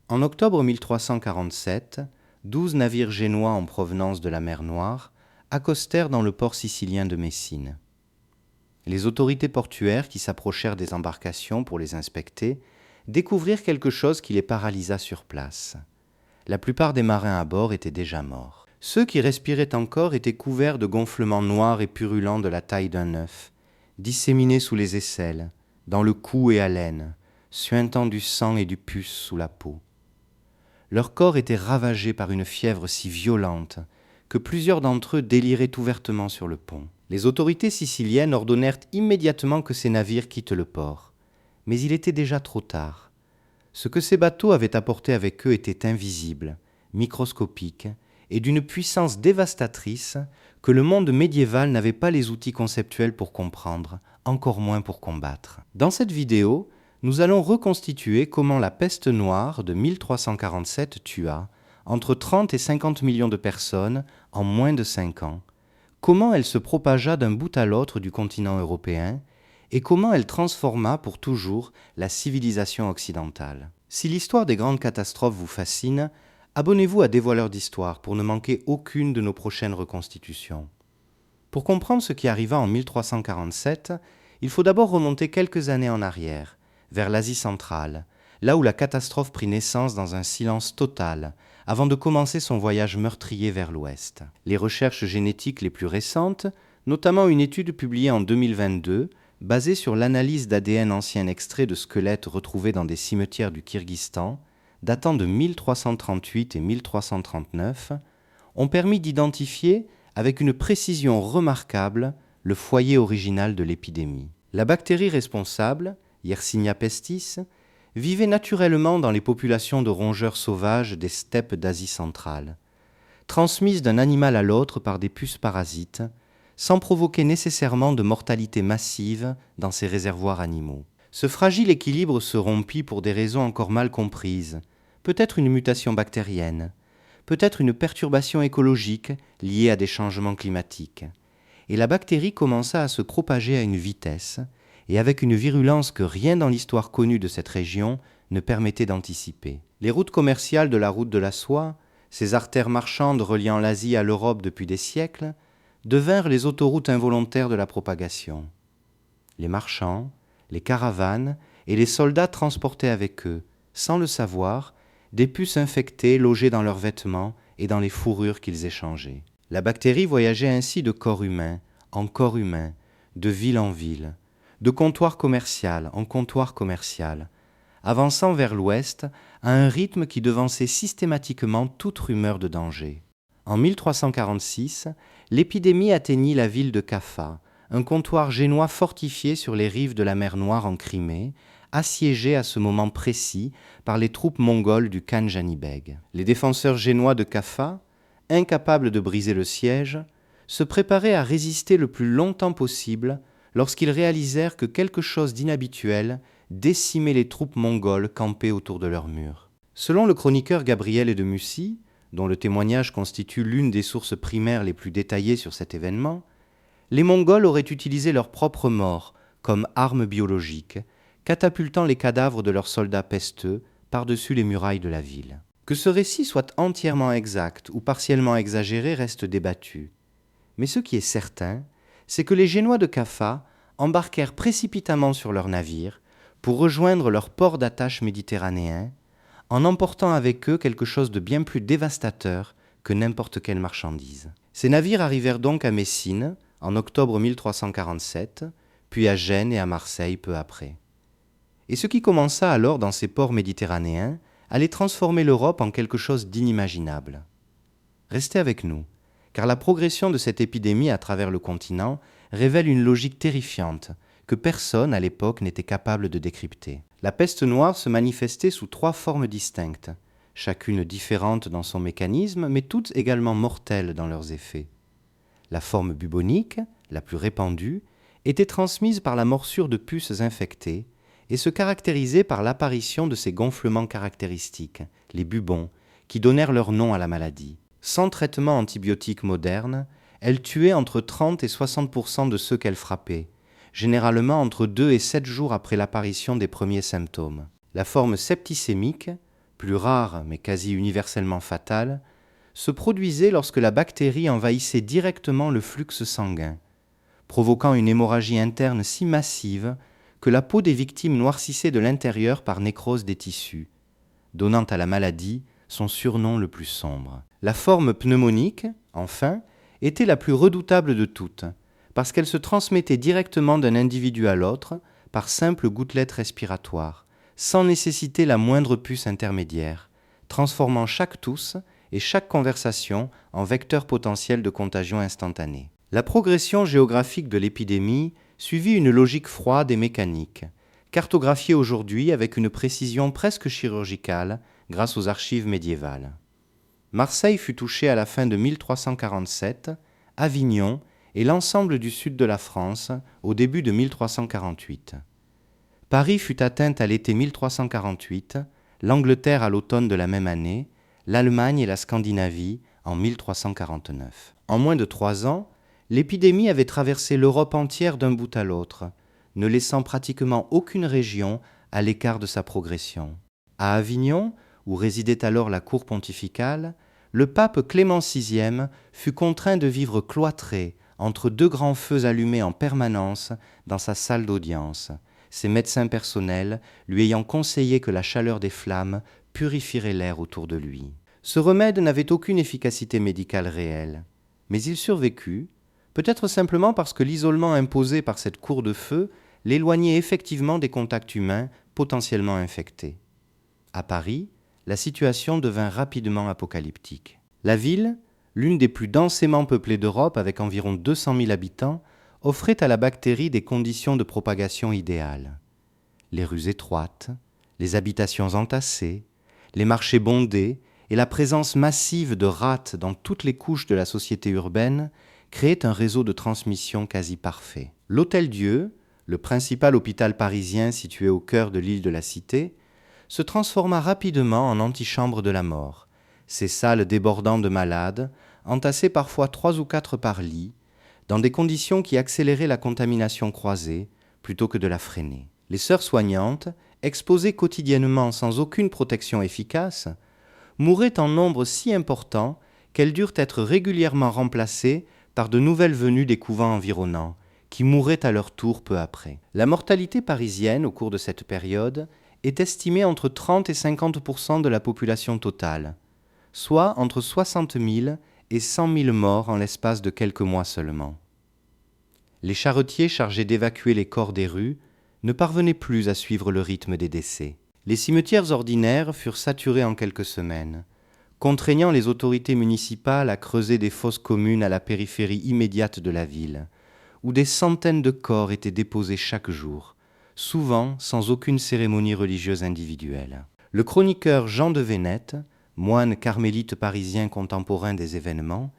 En octobre 1347, 12 navires génois en provenance de la mer Noire accostèrent dans le port sicilien de Messine. Les autorités portuaires qui s'approchèrent des embarcations pour les inspecter découvrirent quelque chose qui les paralysa sur place. La plupart des marins à bord étaient déjà morts. Ceux qui respiraient encore étaient couverts de gonflements noirs et purulents de la taille d'un œuf, disséminés sous les aisselles, dans le cou et à l'aine, suintant du sang et du pus sous la peau. Leur corps était ravagé par une fièvre si violente que plusieurs d'entre eux déliraient ouvertement sur le pont. Les autorités siciliennes ordonnèrent immédiatement que ces navires quittent le port. Mais il était déjà trop tard. Ce que ces bateaux avaient apporté avec eux était invisible, microscopique et d'une puissance dévastatrice que le monde médiéval n'avait pas les outils conceptuels pour comprendre, encore moins pour combattre. Dans cette vidéo, nous allons reconstituer comment la peste noire de 1347 tua entre 30 et 50 millions de personnes en moins de 5 ans, comment elle se propagea d'un bout à l'autre du continent européen et comment elle transforma pour toujours la civilisation occidentale. Si l'histoire des grandes catastrophes vous fascine, abonnez-vous à Dévoileurs d'Histoire pour ne manquer aucune de nos prochaines reconstitutions. Pour comprendre ce qui arriva en 1347, il faut d'abord remonter quelques années en arrière, vers l'Asie centrale, là où la catastrophe prit naissance dans un silence total, avant de commencer son voyage meurtrier vers l'ouest. Les recherches génétiques les plus récentes, notamment une étude publiée en 2022, basée sur l'analyse d'ADN ancien extrait de squelettes retrouvés dans des cimetières du Kyrgyzstan, datant de 1338 et 1339, ont permis d'identifier, avec une précision remarquable, le foyer original de l'épidémie. La bactérie responsable, Yersinia pestis, vivait naturellement dans les populations de rongeurs sauvages des steppes d'Asie centrale, transmises d'un animal à l'autre par des puces parasites, sans provoquer nécessairement de mortalité massive dans ces réservoirs animaux. Ce fragile équilibre se rompit pour des raisons encore mal comprises, peut-être une mutation bactérienne, peut-être une perturbation écologique liée à des changements climatiques, et la bactérie commença à se propager à une vitesse et avec une virulence que rien dans l'histoire connue de cette région ne permettait d'anticiper. Les routes commerciales de la route de la soie, ces artères marchandes reliant l'Asie à l'Europe depuis des siècles, devinrent les autoroutes involontaires de la propagation. Les marchands, les caravanes et les soldats transportaient avec eux, sans le savoir, des puces infectées logées dans leurs vêtements et dans les fourrures qu'ils échangeaient. La bactérie voyageait ainsi de corps humain en corps humain, de ville en ville, de comptoir commercial en comptoir commercial, avançant vers l'ouest à un rythme qui devançait systématiquement toute rumeur de danger. En 1346, l'épidémie atteignit la ville de Kaffa, un comptoir génois fortifié sur les rives de la mer Noire en Crimée, assiégé à ce moment précis par les troupes mongoles du Khan Janibeg. Les défenseurs génois de Kaffa, incapables de briser le siège, se préparaient à résister le plus longtemps possible lorsqu'ils réalisèrent que quelque chose d'inhabituel décimait les troupes mongoles campées autour de leurs murs. Selon le chroniqueur Gabriel de Mussy, dont le témoignage constitue l'une des sources primaires les plus détaillées sur cet événement, les Mongols auraient utilisé leur propre mort comme arme biologique, catapultant les cadavres de leurs soldats pesteux par-dessus les murailles de la ville. Que ce récit soit entièrement exact ou partiellement exagéré reste débattu. Mais ce qui est certain, c'est que les Génois de Kaffa embarquèrent précipitamment sur leur navire pour rejoindre leur port d'attache méditerranéen, en emportant avec eux quelque chose de bien plus dévastateur que n'importe quelle marchandise. Ces navires arrivèrent donc à Messine en octobre 1347, puis à Gênes et à Marseille peu après. Et ce qui commença alors dans ces ports méditerranéens allait transformer l'Europe en quelque chose d'inimaginable. Restez avec nous, car la progression de cette épidémie à travers le continent révèle une logique terrifiante que personne à l'époque n'était capable de décrypter. La peste noire se manifestait sous 3 formes distinctes, chacune différente dans son mécanisme, mais toutes également mortelles dans leurs effets. La forme bubonique, la plus répandue, était transmise par la morsure de puces infectées et se caractérisait par l'apparition de ces gonflements caractéristiques, les bubons, qui donnèrent leur nom à la maladie. Sans traitement antibiotique moderne, elle tuait entre 30 et 60% de ceux qu'elle frappait, généralement entre 2 et 7 jours après l'apparition des premiers symptômes. La forme septicémique, plus rare mais quasi universellement fatale, se produisait lorsque la bactérie envahissait directement le flux sanguin, provoquant une hémorragie interne si massive que la peau des victimes noircissait de l'intérieur par nécrose des tissus, donnant à la maladie son surnom le plus sombre. La forme pneumonique, enfin, était la plus redoutable de toutes, parce qu'elle se transmettait directement d'un individu à l'autre par simples gouttelettes respiratoires, sans nécessiter la moindre puce intermédiaire, transformant chaque tousse et chaque conversation en vecteur potentiel de contagion instantanée. La progression géographique de l'épidémie suivit une logique froide et mécanique, cartographiée aujourd'hui avec une précision presque chirurgicale grâce aux archives médiévales. Marseille fut touchée à la fin de 1347, Avignon et l'ensemble du sud de la France au début de 1348. Paris fut atteinte à l'été 1348, l'Angleterre à l'automne de la même année, l'Allemagne et la Scandinavie en 1349. En moins de 3 ans, l'épidémie avait traversé l'Europe entière d'un bout à l'autre, ne laissant pratiquement aucune région à l'écart de sa progression. À Avignon, où résidait alors la cour pontificale, le pape Clément VI fut contraint de vivre cloîtré entre 2 grands feux allumés en permanence dans sa salle d'audience, ses médecins personnels lui ayant conseillé que la chaleur des flammes purifierait l'air autour de lui. Ce remède n'avait aucune efficacité médicale réelle, mais il survécut, peut-être simplement parce que l'isolement imposé par cette cour de feu l'éloignait effectivement des contacts humains potentiellement infectés. À Paris, la situation devint rapidement apocalyptique. La ville, l'une des plus densément peuplées d'Europe avec environ 200 000 habitants, offrait à la bactérie des conditions de propagation idéales. Les rues étroites, les habitations entassées, les marchés bondés et la présence massive de rats dans toutes les couches de la société urbaine créaient un réseau de transmission quasi parfait. L'Hôtel-Dieu, le principal hôpital parisien situé au cœur de l'île de la Cité, se transforma rapidement en antichambre de la mort, ses salles débordant de malades, entassés parfois 3 ou 4 par lit, dans des conditions qui accéléraient la contamination croisée plutôt que de la freiner. Les sœurs soignantes, exposées quotidiennement sans aucune protection efficace, mouraient en nombre si important qu'elles durent être régulièrement remplacées par de nouvelles venues des couvents environnants, qui mouraient à leur tour peu après. La mortalité parisienne au cours de cette période est estimée entre 30 et 50% de la population totale, soit entre 60 000 et 100 000 morts en l'espace de quelques mois seulement. Les charretiers chargés d'évacuer les corps des rues ne parvenaient plus à suivre le rythme des décès. Les cimetières ordinaires furent saturés en quelques semaines, contraignant les autorités municipales à creuser des fosses communes à la périphérie immédiate de la ville, où des centaines de corps étaient déposés chaque jour, souvent sans aucune cérémonie religieuse individuelle. Le chroniqueur Jean de Venette, moine carmélite parisien contemporain des événements,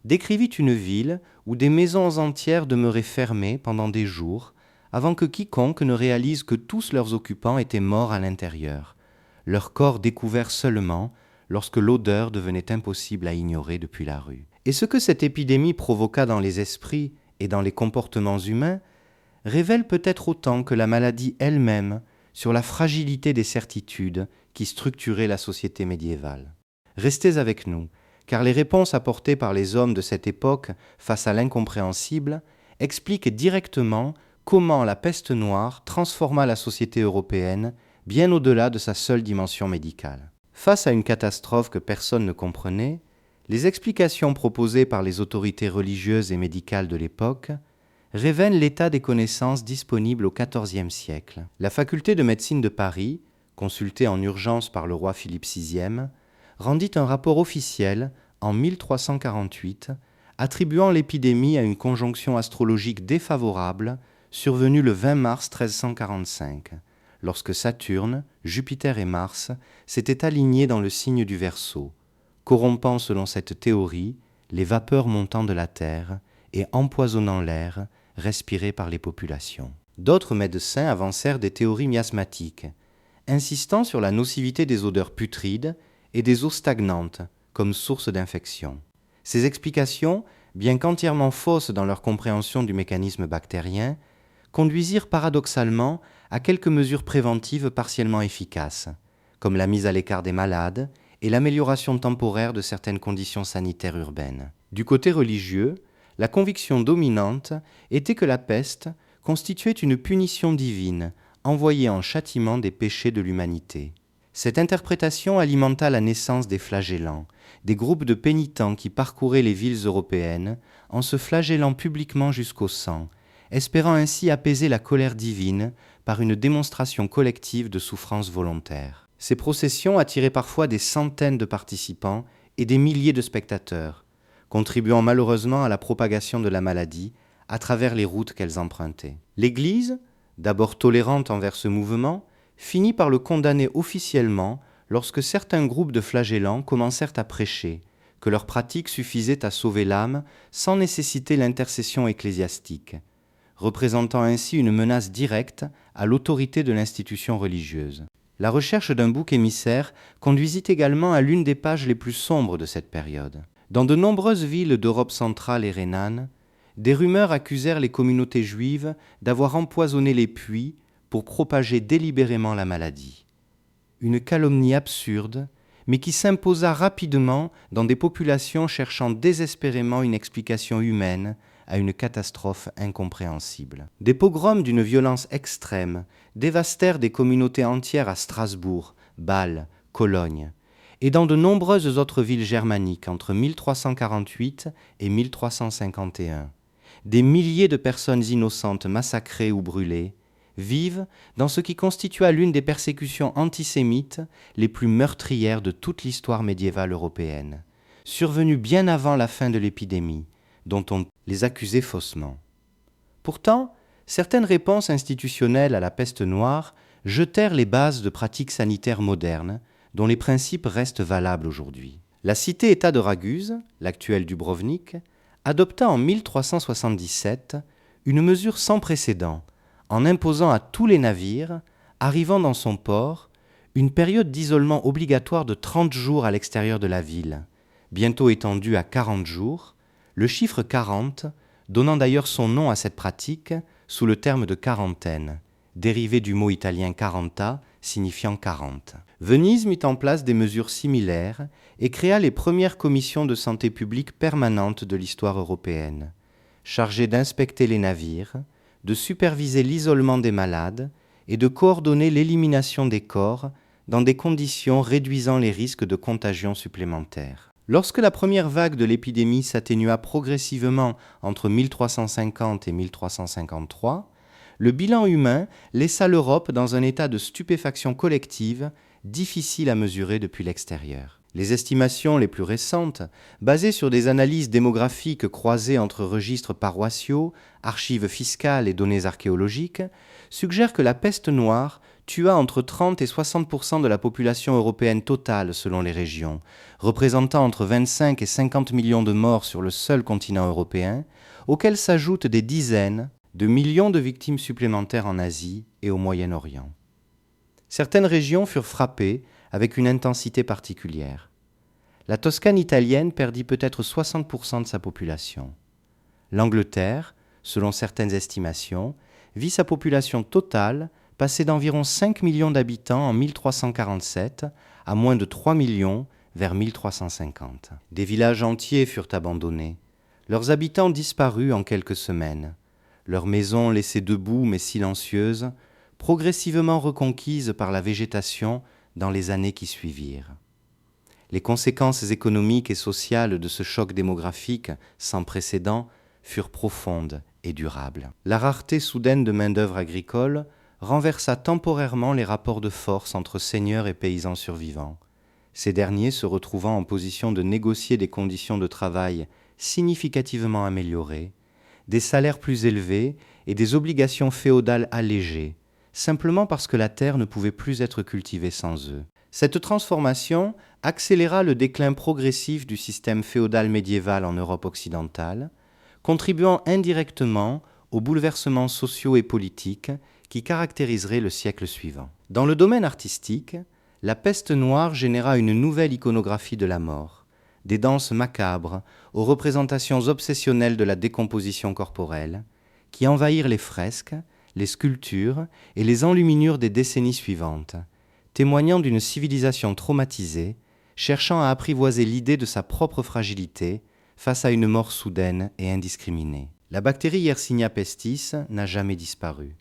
décrivit une ville où des maisons entières demeuraient fermées pendant des jours avant que quiconque ne réalise que tous leurs occupants étaient morts à l'intérieur, leurs corps découverts seulement lorsque l'odeur devenait impossible à ignorer depuis la rue. Et ce que cette épidémie provoqua dans les esprits et dans les comportements humains révèle peut-être autant que la maladie elle-même sur la fragilité des certitudes qui structuraient la société médiévale. Restez avec nous, car les réponses apportées par les hommes de cette époque face à l'incompréhensible expliquent directement comment la peste noire transforma la société européenne bien au-delà de sa seule dimension médicale. Face à une catastrophe que personne ne comprenait, les explications proposées par les autorités religieuses et médicales de l'époque révèlent l'état des connaissances disponibles au XIVe siècle. La faculté de médecine de Paris, consultée en urgence par le roi Philippe VI, rendit un rapport officiel en 1348 attribuant l'épidémie à une conjonction astrologique défavorable survenue le 20 mars 1345, lorsque Saturne, Jupiter et Mars s'étaient alignés dans le signe du Verseau, corrompant selon cette théorie les vapeurs montant de la Terre et empoisonnant l'air respiré par les populations. D'autres médecins avancèrent des théories miasmatiques, insistant sur la nocivité des odeurs putrides et des eaux stagnantes comme source d'infection. Ces explications, bien qu'entièrement fausses dans leur compréhension du mécanisme bactérien, conduisirent paradoxalement à quelques mesures préventives partiellement efficaces, comme la mise à l'écart des malades et l'amélioration temporaire de certaines conditions sanitaires urbaines. Du côté religieux, la conviction dominante était que la peste constituait une punition divine, envoyée en châtiment des péchés de l'humanité. Cette interprétation alimenta la naissance des flagellants, des groupes de pénitents qui parcouraient les villes européennes en se flagellant publiquement jusqu'au sang, espérant ainsi apaiser la colère divine par une démonstration collective de souffrance volontaire. Ces processions attiraient parfois des centaines de participants et des milliers de spectateurs, contribuant malheureusement à la propagation de la maladie à travers les routes qu'elles empruntaient. L'Église, d'abord tolérante envers ce mouvement, finit par le condamner officiellement lorsque certains groupes de flagellants commencèrent à prêcher que leur pratique suffisait à sauver l'âme sans nécessiter l'intercession ecclésiastique, représentant ainsi une menace directe à l'autorité de l'institution religieuse. La recherche d'un bouc émissaire conduisit également à l'une des pages les plus sombres de cette période. Dans de nombreuses villes d'Europe centrale et rhénane, des rumeurs accusèrent les communautés juives d'avoir empoisonné les puits pour propager délibérément la maladie. Une calomnie absurde, mais qui s'imposa rapidement dans des populations cherchant désespérément une explication humaine à une catastrophe incompréhensible. Des pogroms d'une violence extrême dévastèrent des communautés entières à Strasbourg, Bâle, Cologne, et dans de nombreuses autres villes germaniques entre 1348 et 1351. Des milliers de personnes innocentes massacrées ou brûlées, vivent dans ce qui constitua l'une des persécutions antisémites les plus meurtrières de toute l'histoire médiévale européenne, survenue bien avant la fin de l'épidémie, dont on les accusait faussement. Pourtant, certaines réponses institutionnelles à la peste noire jetèrent les bases de pratiques sanitaires modernes, dont les principes restent valables aujourd'hui. La cité-État de Raguse, l'actuelle Dubrovnik, adopta en 1377 une mesure sans précédent, en imposant à tous les navires, arrivant dans son port, une période d'isolement obligatoire de 30 jours à l'extérieur de la ville, bientôt étendue à 40 jours, le chiffre 40 donnant d'ailleurs son nom à cette pratique sous le terme de quarantaine, dérivé du mot italien quaranta, signifiant 40. Venise mit en place des mesures similaires et créa les premières commissions de santé publique permanentes de l'histoire européenne, chargées d'inspecter les navires, de superviser l'isolement des malades et de coordonner l'élimination des corps dans des conditions réduisant les risques de contagion supplémentaires. Lorsque la première vague de l'épidémie s'atténua progressivement entre 1350 et 1353, le bilan humain laissa l'Europe dans un état de stupéfaction collective difficile à mesurer depuis l'extérieur. Les estimations les plus récentes, basées sur des analyses démographiques croisées entre registres paroissiaux, archives fiscales et données archéologiques, suggèrent que la peste noire tua entre 30 et 60% de la population européenne totale selon les régions, représentant entre 25 et 50 millions de morts sur le seul continent européen, auxquels s'ajoutent des dizaines de millions de victimes supplémentaires en Asie et au Moyen-Orient. Certaines régions furent frappées avec une intensité particulière. La Toscane italienne perdit peut-être 60% de sa population. L'Angleterre, selon certaines estimations, vit sa population totale passer d'environ 5 millions d'habitants en 1347 à moins de 3 millions vers 1350. Des villages entiers furent abandonnés, leurs habitants disparus en quelques semaines, leurs maisons laissées debout mais silencieuses, progressivement reconquises par la végétation dans les années qui suivirent. Les conséquences économiques et sociales de ce choc démographique sans précédent furent profondes et durables. La rareté soudaine de main-d'œuvre agricole renversa temporairement les rapports de force entre seigneurs et paysans survivants, ces derniers se retrouvant en position de négocier des conditions de travail significativement améliorées, des salaires plus élevés et des obligations féodales allégées, simplement parce que la terre ne pouvait plus être cultivée sans eux. Cette transformation accéléra le déclin progressif du système féodal médiéval en Europe occidentale, contribuant indirectement aux bouleversements sociaux et politiques qui caractériseraient le siècle suivant. Dans le domaine artistique, la peste noire généra une nouvelle iconographie de la mort, des danses macabres aux représentations obsessionnelles de la décomposition corporelle, qui envahirent les fresques, les sculptures et les enluminures des décennies suivantes, témoignant d'une civilisation traumatisée, cherchant à apprivoiser l'idée de sa propre fragilité face à une mort soudaine et indiscriminée. La bactérie Yersinia pestis n'a jamais disparu.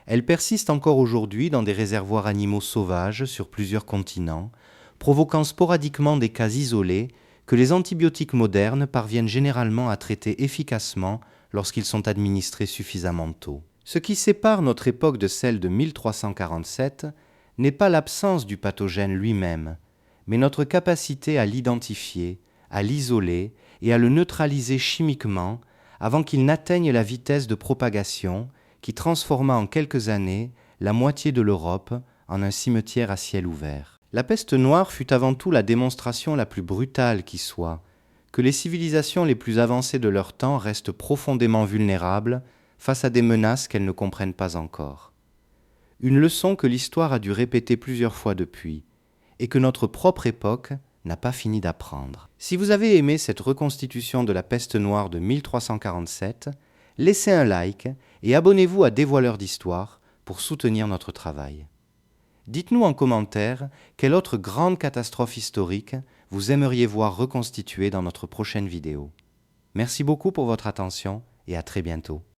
Elle persiste encore aujourd'hui dans des réservoirs animaux sauvages sur plusieurs continents, provoquant sporadiquement des cas isolés que les antibiotiques modernes parviennent généralement à traiter efficacement lorsqu'ils sont administrés suffisamment tôt. Ce qui sépare notre époque de celle de 1347 n'est pas l'absence du pathogène lui-même, mais notre capacité à l'identifier, à l'isoler et à le neutraliser chimiquement avant qu'il n'atteigne la vitesse de propagation qui transforma en quelques années la moitié de l'Europe en un cimetière à ciel ouvert. La peste noire fut avant tout la démonstration la plus brutale qui soit, que les civilisations les plus avancées de leur temps restent profondément vulnérables face à des menaces qu'elles ne comprennent pas encore. Une leçon que l'histoire a dû répéter plusieurs fois depuis, et que notre propre époque n'a pas fini d'apprendre. Si vous avez aimé cette reconstitution de la peste noire de 1347, laissez un like et abonnez-vous à Dévoileurs d'Histoire pour soutenir notre travail. Dites-nous en commentaire quelle autre grande catastrophe historique vous aimeriez voir reconstituée dans notre prochaine vidéo. Merci beaucoup pour votre attention et à très bientôt.